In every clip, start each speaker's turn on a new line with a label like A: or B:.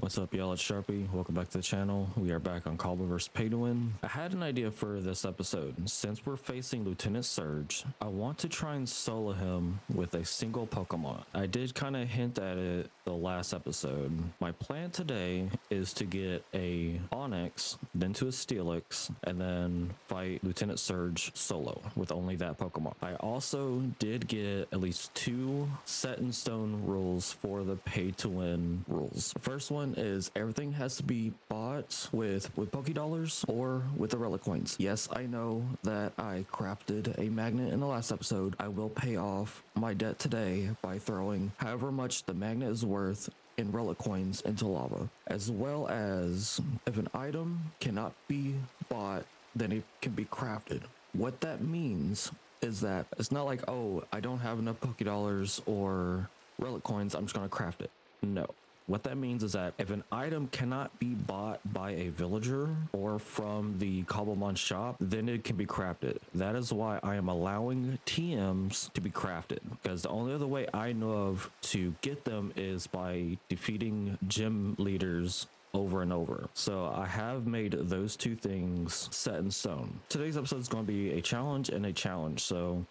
A: What's up, y'all? It's Sharpie. Welcome back to the channel. We are back on Cobble vs. Pay to Win. I had an idea for this episode. Since we're facing Lieutenant Surge, I want to try and solo him with a single Pokemon. I did kind of hint at it the last episode. My plan today is to get a Onix, then to a Steelix, and then fight Lieutenant Surge solo with only that Pokemon. I also did get at least two set in stone rules for the pay to win rules. The first one is everything has to be bought with Pokédollars or with the relic coins. Yes, I know that I crafted a magnet in the last episode. I will pay off my debt today by throwing however much the magnet is worth in relic coins into lava, as well as if an item cannot be bought, then it can be crafted. What that means is that it's not like, oh, I don't have enough Pokédollars or relic coins, I'm just gonna craft it. No. What that means is that if an item cannot be bought by a villager or from the Cobblemon shop, then it can be crafted. That is why I am allowing TMs to be crafted, because the only other way I know of to get them is by defeating gym leaders over and over. So I have made those two things set in stone. Today's episode is going to be a challenge and a challenge, so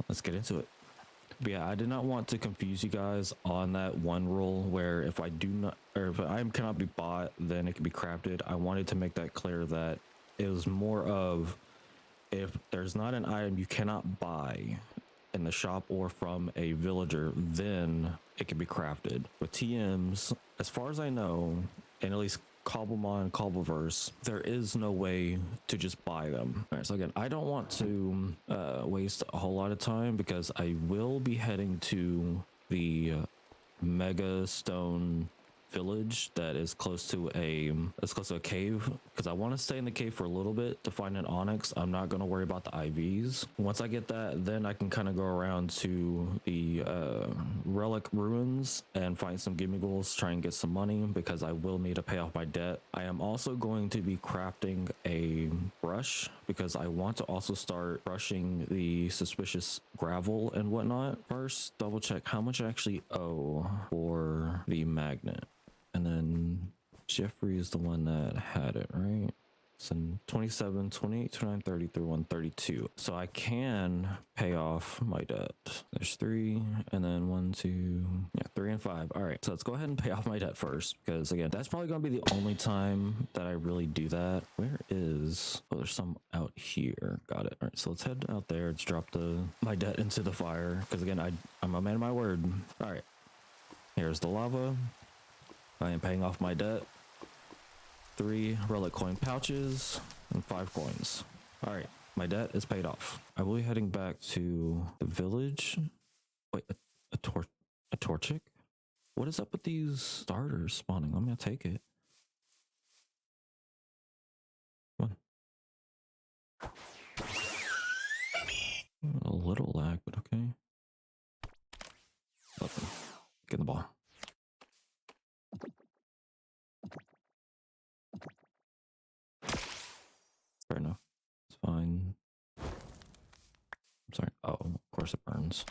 A: let's get into it. But yeah, I did not want to confuse you guys on that one rule where if I do not, or if an item cannot be bought, then it can be crafted. I wanted to make that clear that it was more of if there's not an item you cannot buy in the shop or from a villager, then it can be crafted. With TMs, as far as I know, and at least Cobblemon, Cobbleverse, there is no way to just buy them. All right, so again, I don't want to waste a whole lot of time because I will be heading to the Mega Stone village that is close to a cave, because I want to stay in the cave for a little bit to find an Onix. I'm not going to worry about the IVs. Once I get that, then I can kind of go around to the relic ruins and find some Gimmiggles, try and get some money, because I will need to pay off my debt. I am also going to be crafting a brush because I want to also start brushing the suspicious gravel and whatnot. First, double check how much I actually owe for the magnet. And then Jeffrey is the one that had it, right? So 27, 28, 29, 30 through 132. So I can pay off my debt. There's 3, and then 1, 2, 3 and 5. All right, so let's go ahead and pay off my debt first, because again, that's probably gonna be the only time that I really do that. Where is, oh, there's some out here. Got it. All right, so let's head out there. Let's drop my debt into the fire, because again, I'm a man of my word. All right, here's the lava. I am paying off my debt. 3 relic coin pouches and 5 coins. All right, my debt is paid off. I will be heading back to the village. Wait, a Torchic? What is up with these starters spawning? I'm gonna take it. Come on. A little lag, but okay. Nothing. Get the ball. Fair enough. It's fine. I'm sorry. Oh, of course it burns.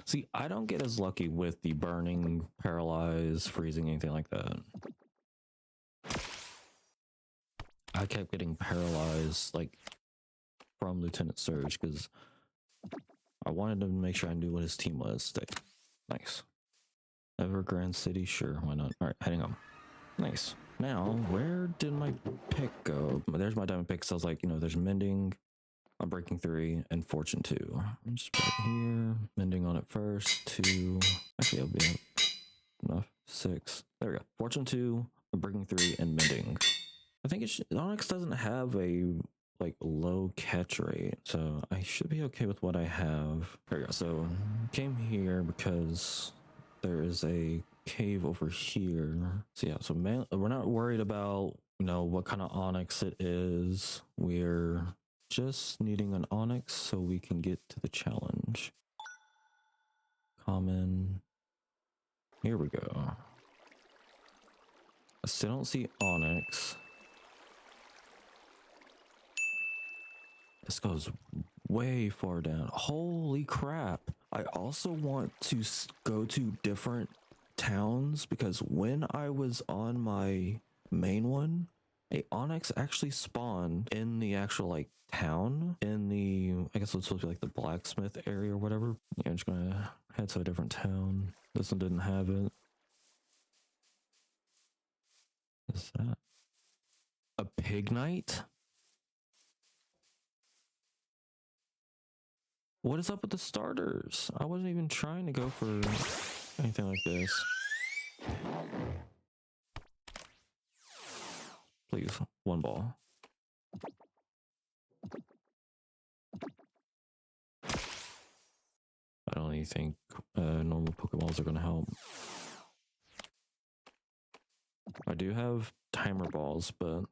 A: See, I don't get as lucky with the burning, paralyzed, freezing, anything like that. I kept getting paralyzed, like, from Lieutenant Surge, because I wanted to make sure I knew what his team was. Nice. Evergrande City? Sure, why not? Alright, heading up. Nice. Now, where did my pick go? There's my diamond pick, so I was like, you know, there's Mending, Unbreaking 3, and Fortune 2. I'm just right here, Mending on it first, 2, actually it'll be enough, 6. There we go. Fortune 2, Unbreaking 3, and Mending. I think Onix doesn't have a like low catch rate, so I should be okay with what I have. There we go. So came here because there is a cave over here. So yeah, so we're not worried about, you know, what kind of Onix it is. We're just needing an Onix so we can get to the challenge. Common. Here we go. I still don't see Onix. This goes way far down. Holy crap. I also want to go to different towns because when I was on my main one, a Onyx actually spawned in the actual like town in the, I guess it's supposed to be like the blacksmith area or whatever. Yeah, I'm just gonna head to a different town. This one didn't have it. What's that? A pig knight? What is up with the starters? I wasn't even trying to go for anything like this. Please, one ball. I don't even think normal Pokeballs are going to help. I do have timer balls, but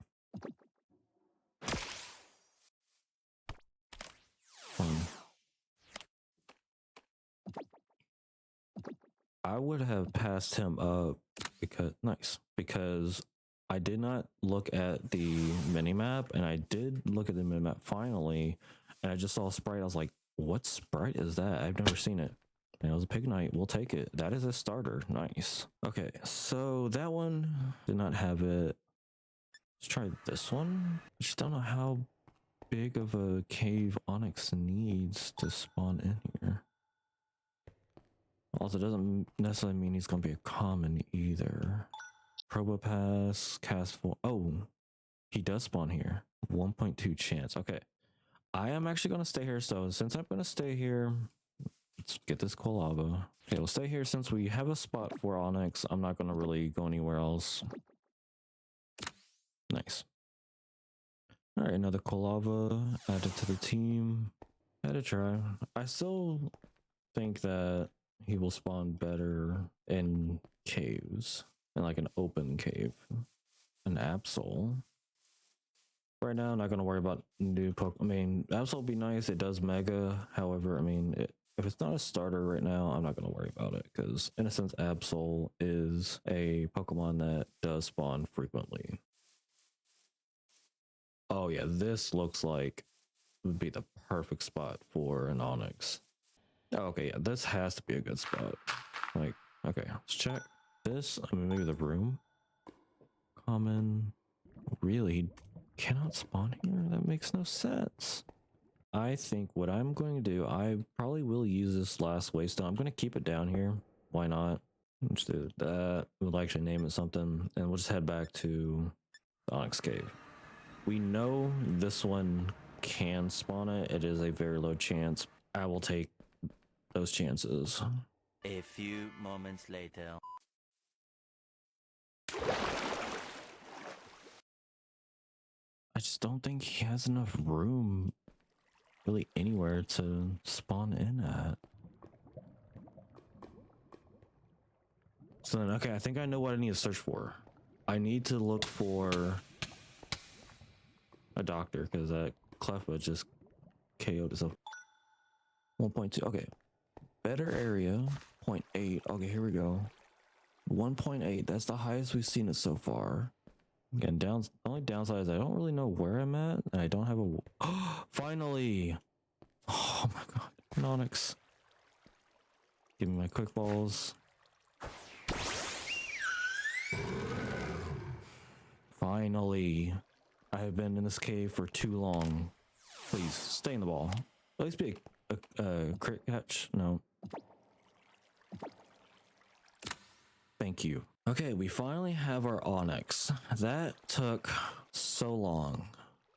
A: I would have passed him up because I did not look at the minimap, and I did look at the minimap finally, and I just saw a sprite. I was like, what sprite is that? I've never seen it. And it was a pig knight. We'll take it. That is a starter. Nice. Okay, so that one did not have it. Let's try this one. I just don't know how big of a cave Onyx needs to spawn in here. Also, doesn't necessarily mean he's gonna be a common either. Probopass, Castform. Oh, he does spawn here. 1.2 chance. Okay. I am actually gonna stay here. So since I'm gonna stay here, let's get this Quilava. Okay, we'll stay here since we have a spot for Onyx. I'm not gonna really go anywhere else. Nice. All right, another Quilava added to the team. Had to try. I still think that he will spawn better in caves, in like an open cave. An Absol. Right now, I'm not gonna worry about new Pokemon. I mean, Absol would be nice. It does Mega. However, I mean, if it's not a starter right now, I'm not gonna worry about it because, in a sense, Absol is a Pokemon that does spawn frequently. Oh yeah, this looks like would be the perfect spot for an Onyx. Oh, okay, yeah, this has to be a good spot. Like, okay, let's check this. I mean, maybe the room. Common. Really? He cannot spawn here? That makes no sense. I think what I'm going to do, I probably will use this last waystone. I'm going to keep it down here. Why not? Let's do that. We'll actually name it something, and we'll just head back to the Onyx Cave. We know this one can spawn it. It is a very low chance. I will take those chances.
B: A few moments later.
A: I just don't think he has enough room really anywhere to spawn in at. So then, okay, I think I know what I need to search for. I need to look for a doctor because that Cleffa just KO'd himself. 1.2, okay. Better area, 0.8. Okay, here we go. 1.8, that's the highest we've seen it so far. Again, the only downside is I don't really know where I'm at, and I don't have a... Finally! Oh my god, an Onyx. Give me my quick balls. Finally. I have been in this cave for too long. Please, stay in the ball. At least be a crit catch. No. Thank you. Okay, we finally have our Onyx. That took so long.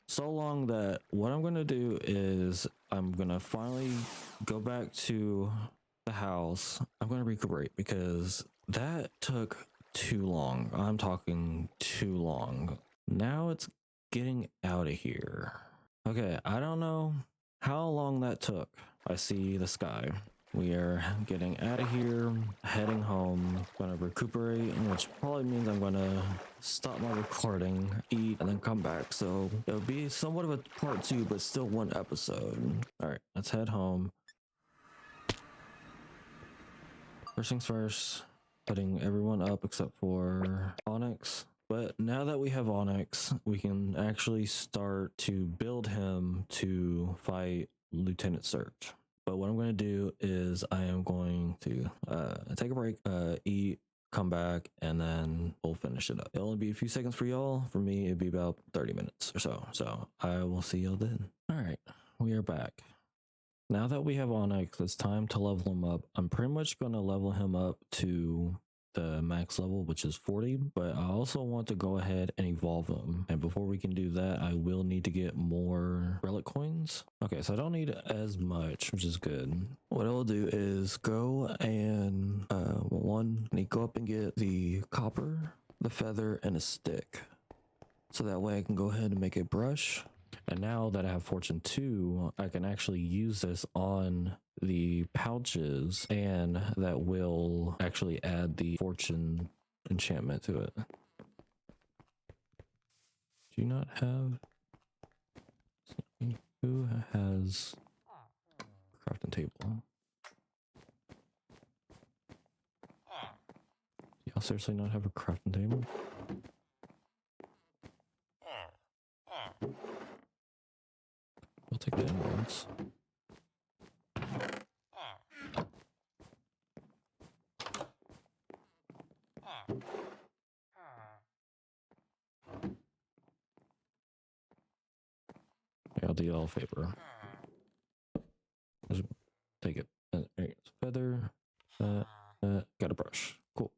A: So long that what I'm going to do is I'm going to finally go back to the house. I'm going to recuperate because that took too long. I'm talking too long. Now it's getting out of here. Okay, I don't know how long that took. I see the sky. We are getting out of here, heading home, gonna recuperate, which probably means I'm gonna stop my recording, eat, and then come back. So it'll be somewhat of a part 2, but still one episode. All right, let's head home. First things first, putting everyone up except for Onyx. But now that we have Onyx, we can actually start to build him to fight Lieutenant Surge. But what I'm going to do is I am going to take a break, eat, come back, and then we'll finish it up. It'll only be a few seconds for y'all. For me, it'd be about 30 minutes or so. So I will see y'all then. All right, we are back. Now that we have Onyx, it's time to level him up. I'm pretty much going to level him up to the max level, which is 40, but I also want to go ahead and evolve him. And before we can do that, I will need to get more relic coins. Okay, so I don't need as much, which is good. What I'll do is go and I need to go up and get the copper, the feather, and a stick. So that way I can go ahead and make a brush. And now that I have Fortune 2, I can actually use this on the pouches, and that will actually add the Fortune enchantment to it. Do you not have... Who has crafting table? Y'all seriously not have a crafting table? I'll take the emeralds. Yeah, I'll do y'all a favor. Just take it. Feather. Got a brush. Cool.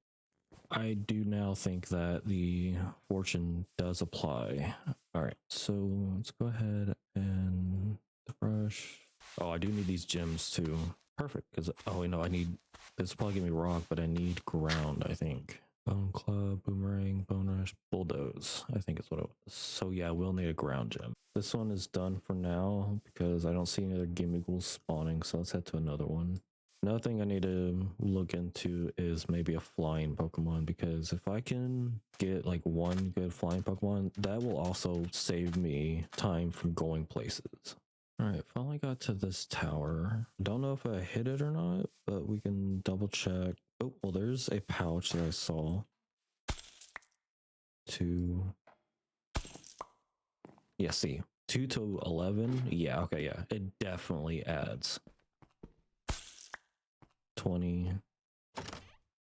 A: I do now think that the fortune does apply. All right, so let's go ahead and the brush. Oh, I do need these gems too. Perfect, because oh wait, no, I need this will probably give me rock, but I need ground, I think. Bone club, boomerang, bone rush, bulldoze, I think is what it was. So yeah, we'll need a ground gem. This one is done for now because I don't see any other gimmicks spawning, so let's head to another one. Another thing I need to look into is maybe a flying Pokemon, because if I can get like one good flying Pokemon, that will also save me time from going places. All right, finally got to this tower. Don't know if I hit it or not, but we can double check. Oh, well, there's a pouch that I saw. Yeah, see, 2 to 11. Yeah, okay, yeah, it definitely adds. 20.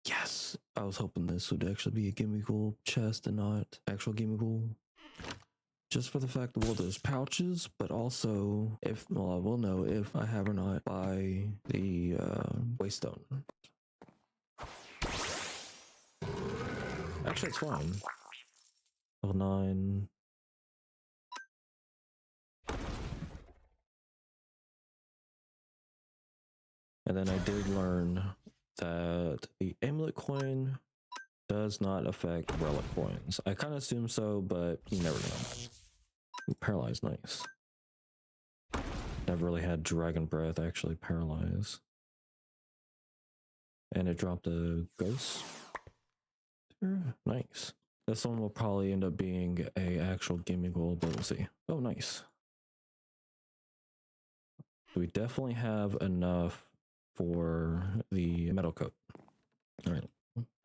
A: Yes, I was hoping this would actually be a gimmickle chest and not actual gimmickle. Just for the fact that, well, there's pouches, but also if, well, I will know if I have or not by the waystone. Actually, it's fine. Level 9. And then I did learn that the amulet coin does not affect relic coins. I kind of assume so, but you never know. Paralyzed, nice. Never really had dragon breath actually paralyze. And it dropped a ghost. Nice. This one will probably end up being a actual gaming goal, but we'll see. Oh, nice. We definitely have enough for the metal coat. All right,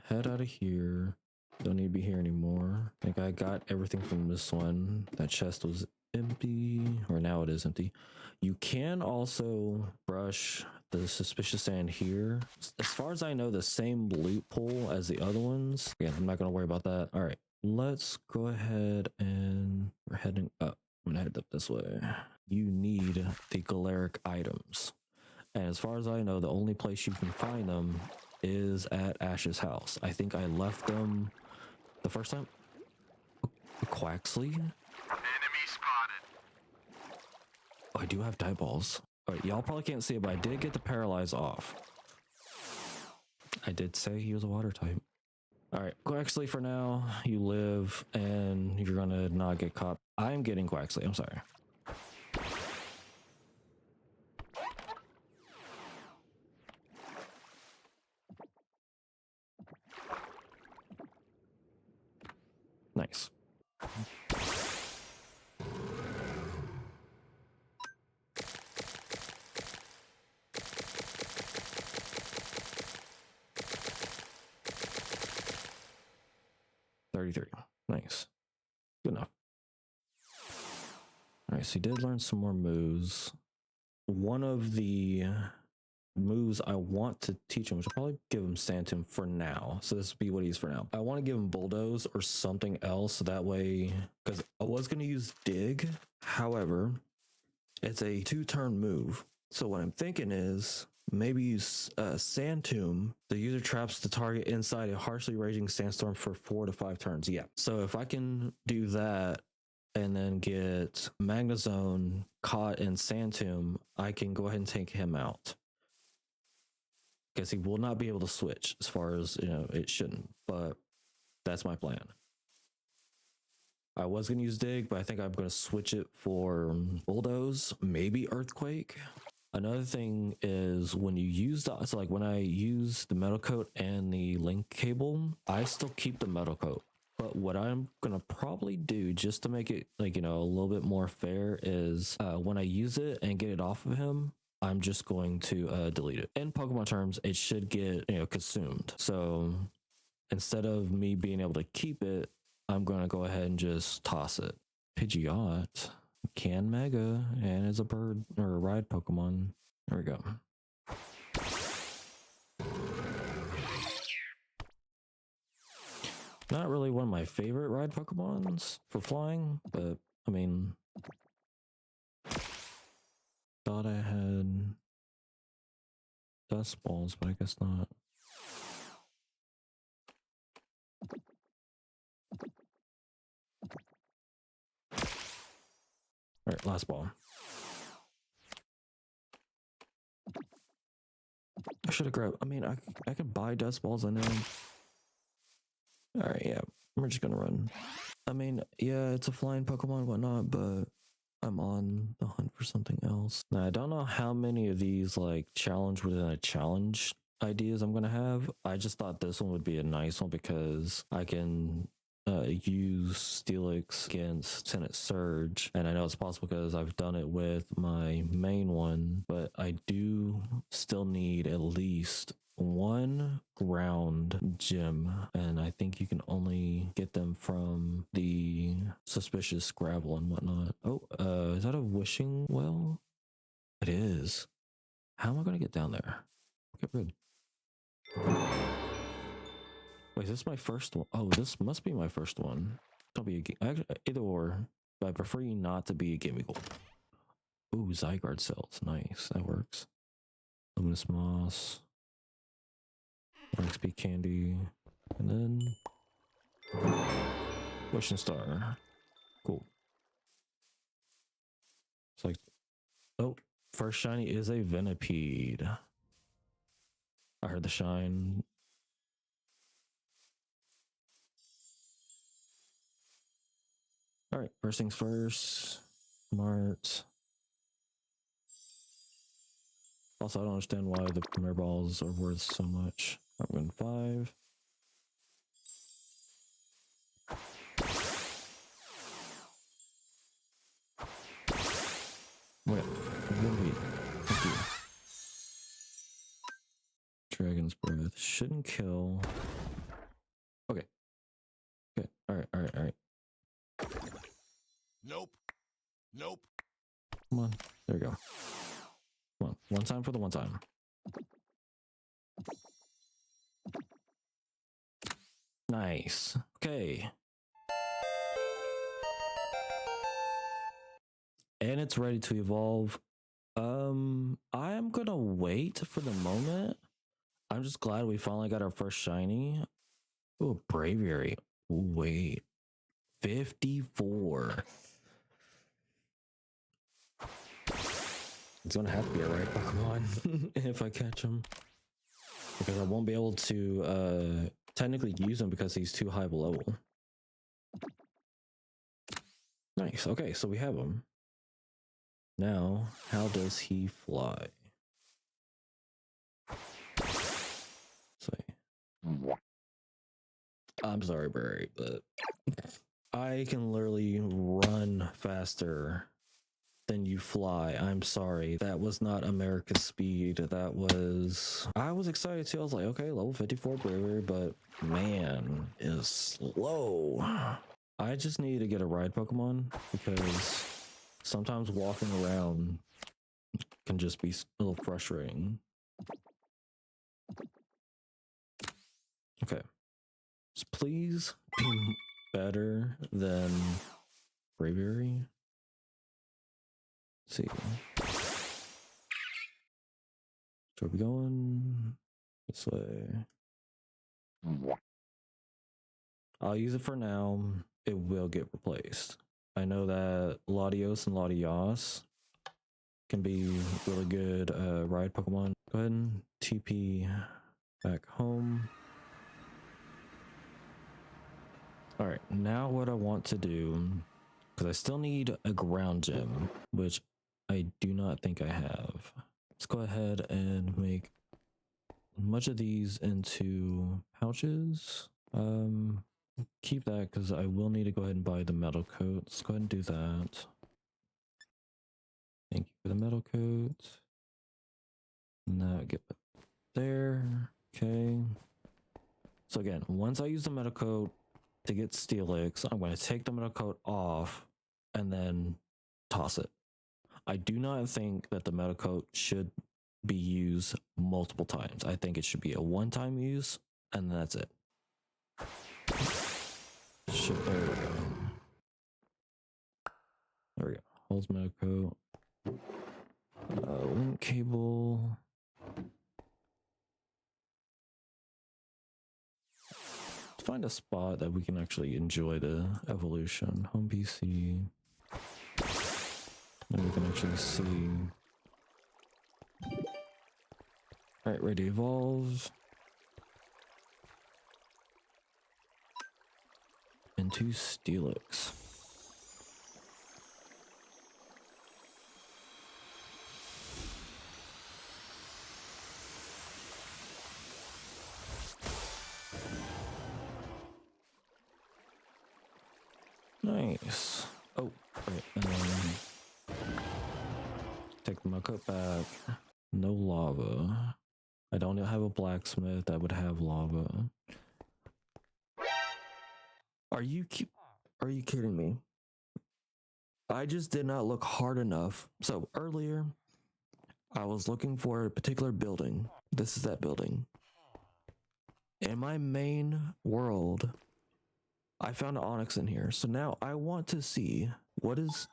A: head out of here. Don't need to be here anymore. I think I got everything from this one. That chest was empty, or now it is empty. You can also brush the suspicious sand here. As far as I know, the same loot pool as the other ones. Yeah, I'm not gonna worry about that. All right, let's go ahead and we're heading up. I'm gonna head up this way. You need the Galaric items. And as far as I know, the only place you can find them is at Ash's house. I think I left them the first time. Quaxley?
C: Enemy spotted.
A: Oh, I do have die balls. All right, y'all probably can't see it, but I did get the paralyze off. I did say he was a water type. All right, Quaxley for now. You live and you're gonna not get caught. I'm getting Quaxley, I'm sorry. Nice. Nice. Good enough. All right, so he did learn some more moves. One of the moves I want to teach him, which I'll probably give him Santum for now. So this would be what he's for now. I want to give him Bulldoze or something else. So that way, because I was going to use Dig. However, it's a 2-turn move. So what I'm thinking is maybe use Sand Tomb. The user traps the target inside a harshly raging sandstorm for 4 to 5 turns. Yeah. So if I can do that and then get Magnezone caught in Sand Tomb, I can go ahead and take him out. Because he will not be able to switch as far as, it shouldn't. But that's my plan. I was going to use Dig, but I think I'm going to switch it for Bulldoze, maybe Earthquake. Another thing is when you use so like when I use the Metal Coat and the link cable, I still keep the Metal Coat. But what I'm going to probably do just to make it a little bit more fair is when I use it and get it off of him, I'm just going to delete it. In Pokemon terms, it should get, consumed. So instead of me being able to keep it, I'm going to go ahead and just toss it. Pidgeot can Mega and is a bird or a ride Pokemon. There we go. Not really one of my favorite ride Pokemons for flying, but I mean, thought I had Dust Balls, but I guess not. All right, last ball. I should have grabbed. I mean, I could buy Dust Balls. I know. All right, yeah, we're just gonna run. I mean, yeah, it's a flying Pokemon and whatnot, but I'm on the hunt for something else. Now, I don't know how many of these like challenge within a challenge ideas I'm gonna have. I just thought this one would be a nice one because I can use Steelix against Tenant Surge, and I know it's possible because I've done it with my main one, but I do still need at least one ground gym, and I think you can only get them from the suspicious gravel and whatnot. Oh, is that a wishing well? It is. How am I gonna get down there? Okay, good. Wait, is this my first one? Oh, this must be my first one. Don't be either or, but I prefer you not to be a Gimme Gold. Ooh, Zygarde cells. Nice. That works. Luminous Moss. XP Candy. And then Wishing Star. Cool. It's like, oh, first shiny is a Venipede. I heard the shine. All right, first things first. Smart. Also, I don't understand why the Premier Balls are worth so much. I'm going 5. Wait, thank you. Dragon's Breath shouldn't kill. Okay. Okay. All right.
C: Nope. Nope.
A: Come on. There we go. Come on. One time for the one time. Nice. Okay. And it's ready to evolve. I am gonna wait for the moment. I'm just glad we finally got our first shiny. Oh, Braviary. Wait. 54. It's gonna have to be a right Pokemon if I catch him. Because I won't be able to technically use him because he's too high of a level. Nice. Okay, so we have him. Now, how does he fly? I'm sorry, Barry, but I can literally run faster than you fly. I'm sorry. That was not America's speed. That was... I was excited too. I was like, okay, level 54 Bravery, but man, is slow. I just need to get a ride Pokemon because sometimes walking around can just be a little frustrating. Okay. Just please be better than Bravery. Let's see. So we're going this way. I'll use it for now. It will get replaced. I know that Latios and Latios can be really good ride Pokemon. Go ahead and TP back home. All right, now what I want to do, because I still need a ground gym, which I do not think I have. Let's go ahead and make much of these into pouches. Keep that because I will need to go ahead and buy the metal coat. Let's go ahead and do that. Thank you for the metal coat. Now get there. Okay. So again, once I use the metal coat to get Steelix, I'm going to take the metal coat off and then toss it. I do not think that the metal coat should be used multiple times. I think it should be a one-time use and that's it. Shit, there we go. There we go. Holds metal coat. Link cable. Let's find a spot that we can actually enjoy the evolution. Home PC. And we can actually see. Alright, ready to evolve. Into Steelix. Nice. Oh, right, and then take my coat back. No lava. I don't have a blacksmith that would have lava. Are you kidding me? I just did not look hard enough. So earlier, I was looking for a particular building. This is that building. In my main world, I found an Onyx in here. So now I want to see what is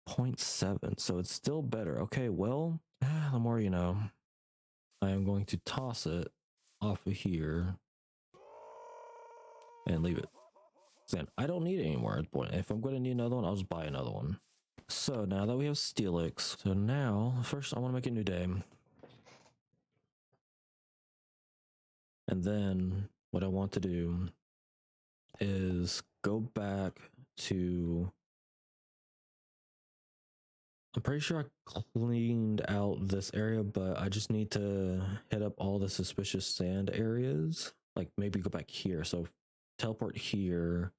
A: 0.7. So it's still better. Okay, well, the more you know. I am going to toss it off of here and leave it. Then I don't need it anymore at the point. If I'm going to need another one, I'll just buy another one. So now that we have Steelix, so now first I want to make a new day. And then what I want to do is go back to, I'm pretty sure I cleaned out this area, but I just need to hit up all the suspicious sand areas. Like maybe go back here. So teleport here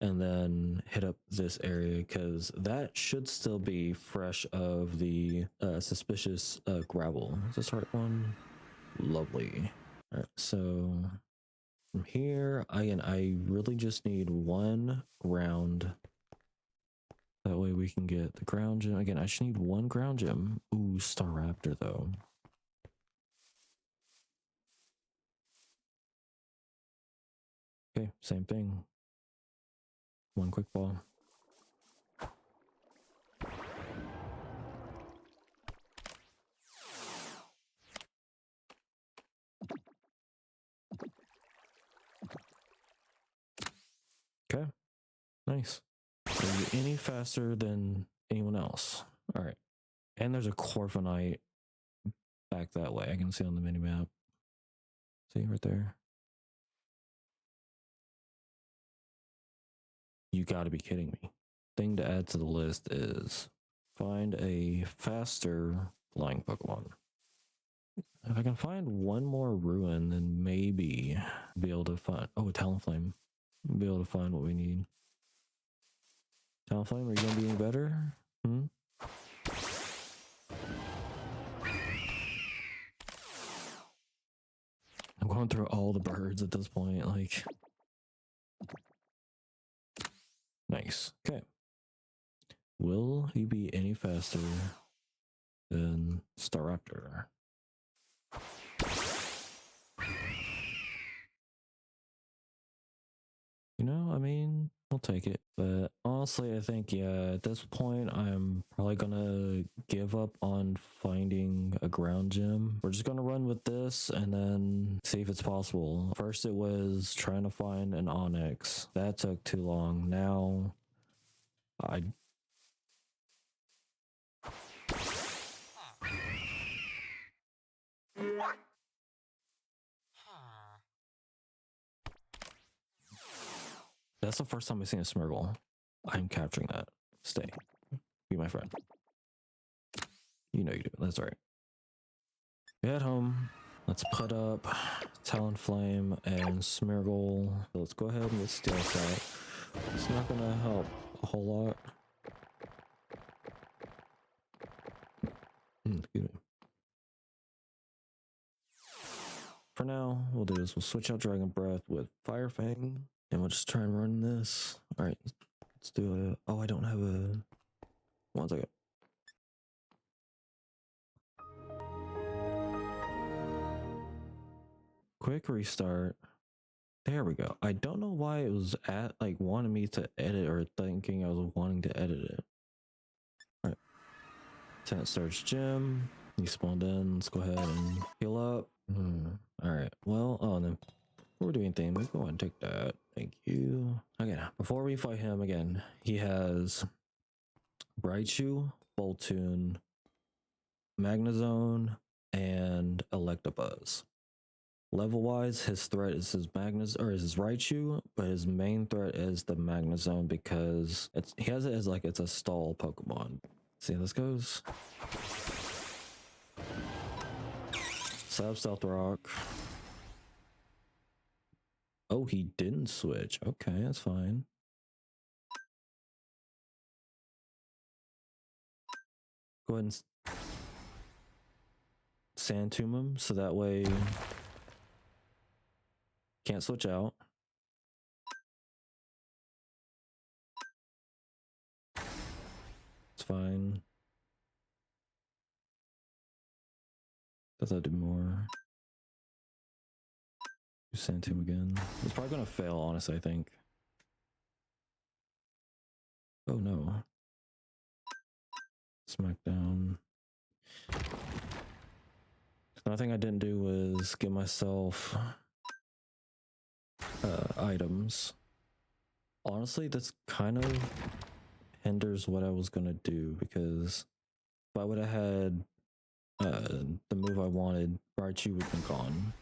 A: and then hit up this area because that should still be fresh of the suspicious gravel. Is this the right one? Lovely. All right, so from here, I really just need one ground. That way we can get the ground gem. Again, I just need one ground gem. Ooh, Staraptor though. Okay, same thing. One quick ball. Okay, nice. Are you any faster than anyone else? All right. And there's a Corviknight back that way. I can see on the mini map. See right there. You gotta be kidding me. Thing to add to the list is find a faster flying Pokemon. If I can find one more ruin, then maybe be able to find, oh, Talonflame. Be able to find what we need. Talonflame, are you gonna be any better? Hmm? I'm going through all the birds at this point, like. Nice. Okay. Will he be any faster than Staraptor? You know, I mean, we'll take it. But honestly, I think, yeah, at this point, I'm probably gonna give up on finding a ground gym. We're just gonna run with this and then see if it's possible. First, it was trying to find an Onyx. That took too long. Now, I that's the first time I've seen a Smeargle. I'm capturing that. Stay. Be my friend. You know you do. That's right. At home. Let's put up Talonflame and Smeargle. Let's go ahead and get Steelix out. It's not gonna help a whole lot. Excuse me. For now, we'll do is we'll switch out Dragon Breath with Fire Fang, and we'll just try and run this. All right, let's do it. Oh, I don't have a. 1 second. Quick restart. There we go. I don't know why it was at like wanting me to edit or thinking I was wanting to edit it. All right. Tenant Surge Gym. You spawned in. Let's go ahead and heal up. All right. Well, oh, and then before we're doing things, let's go ahead and take that. Thank you. Okay. Before we fight him again, he has Raichu, Boltund, Magnezone, and Electabuzz. Level wise, his threat is his his Raichu, but his main threat is the Magnezone because he has it as like it's a stall Pokemon. See how this goes. Sab Stealth Rock. Oh, he didn't switch. Okay, that's fine. Go ahead and Sand Tomb him so that way can't switch out. It's fine. Does that do more? Do Sand Tomb again. It's probably gonna fail, honestly, I think. Oh no. Smackdown. Another thing I didn't do was give myself items. Honestly, this kind of hinders what I was gonna do because if I would have had the move I wanted, Raichu would have been gone.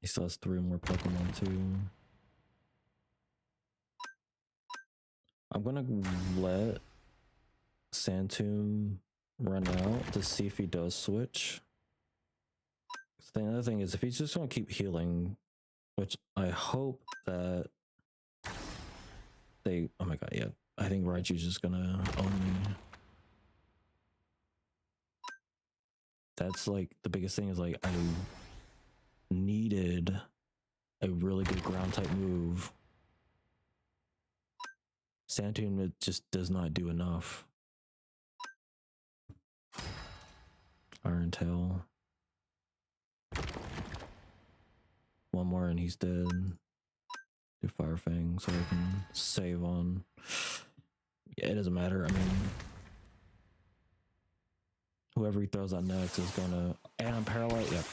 A: He still has 3 more Pokemon too. I'm gonna let Sand Tomb run out to see if he does switch. The other thing is if he's just gonna keep healing, which I hope that they. Oh my god, yeah. I think Raichu's just gonna own me. That's like the biggest thing is like I needed a really good ground type move. Sand Tomb, it just does not do enough. Iron Tail. 1 more and he's dead. Do Fire Fang so I can save on. Yeah, it doesn't matter. I mean, whoever he throws out next is gonna. And I'm paralyzed. Yep.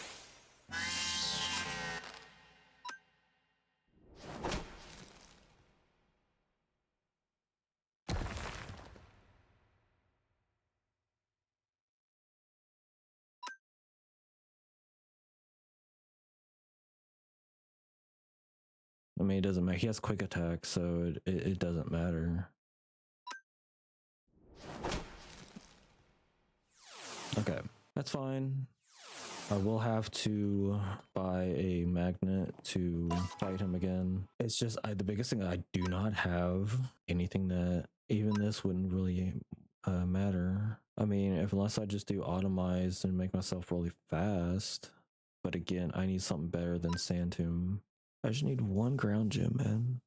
A: I mean, it doesn't matter. He has quick attack, so it doesn't matter. Okay, that's fine. I will have to buy a magnet to fight him again. It's just the biggest thing, I do not have anything that even this wouldn't really matter. I mean, unless I just do automized and make myself really fast. But again, I need something better than Sand Tomb. I just need one ground gem, man.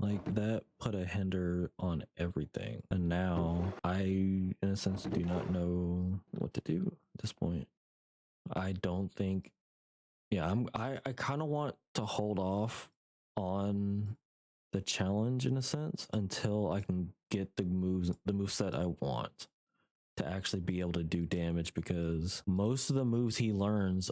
A: Like, that put a hinder on everything. And now I, in a sense, do not know what to do at this point. I don't think, yeah, I kind of want to hold off on the challenge in a sense until I can get the moveset I want to actually be able to do damage, because most of the moves he learns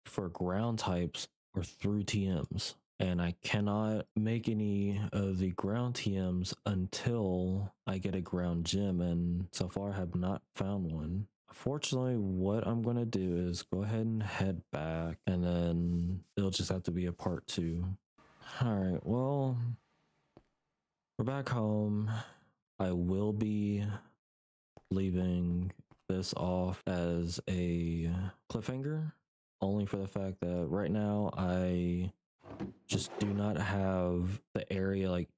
A: for ground types are through TMs. And I cannot make any of the ground TMs until I get a ground gem, and so far I have not found one. Fortunately, what I'm going to do is go ahead and head back, and then it'll just have to be a part 2. Alright, well, we're back home. I will be leaving this off as a cliffhanger, only for the fact that right now I just do not have the area like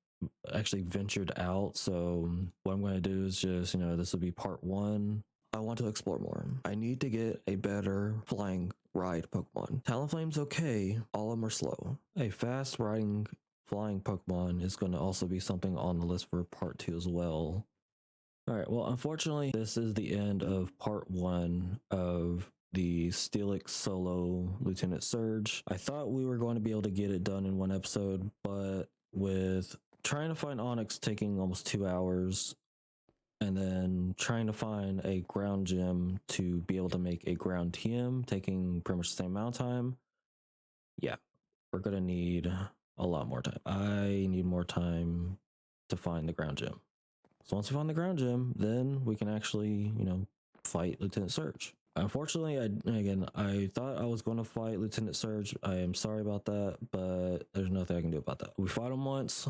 A: actually ventured out. So what I'm going to do is just, this will be part 1. I want to explore more. I need to get a better flying ride Pokemon. Talonflame's okay, all of them are slow. A fast riding flying Pokemon is going to also be something on the list for part 2 as well. Alright, well, unfortunately, this is the end of part 1 of the Steelix solo Lieutenant Surge. I thought we were going to be able to get it done in one episode, but with trying to find Onyx taking almost 2 hours, and then trying to find a ground gem to be able to make a ground TM taking pretty much the same amount of time, yeah, we're gonna need a lot more time. I need more time to find the ground gem. So once we find the ground gem, then we can actually, fight Lieutenant Surge. Unfortunately, I thought I was going to fight Lieutenant Surge. I am sorry about that, but there's nothing I can do about that. We fought him once,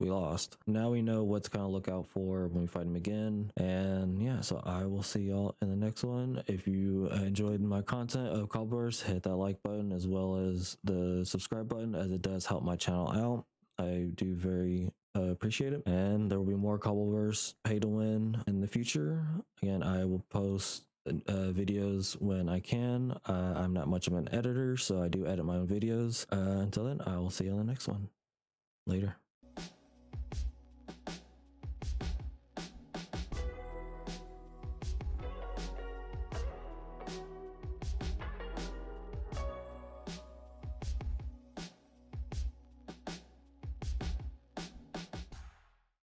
A: we lost. Now we know what to kind of look out for when we fight him again. And yeah, so I will see y'all in the next one. If you enjoyed my content of Cobbleverse, hit that like button as well as the subscribe button, as it does help my channel out. I do very appreciate it, and there will be more Cobbleverse pay to win in the future. Again, I will post videos when I can. I'm not much of an editor, so I do edit my own videos. Until then, I will see you on the next one. Later.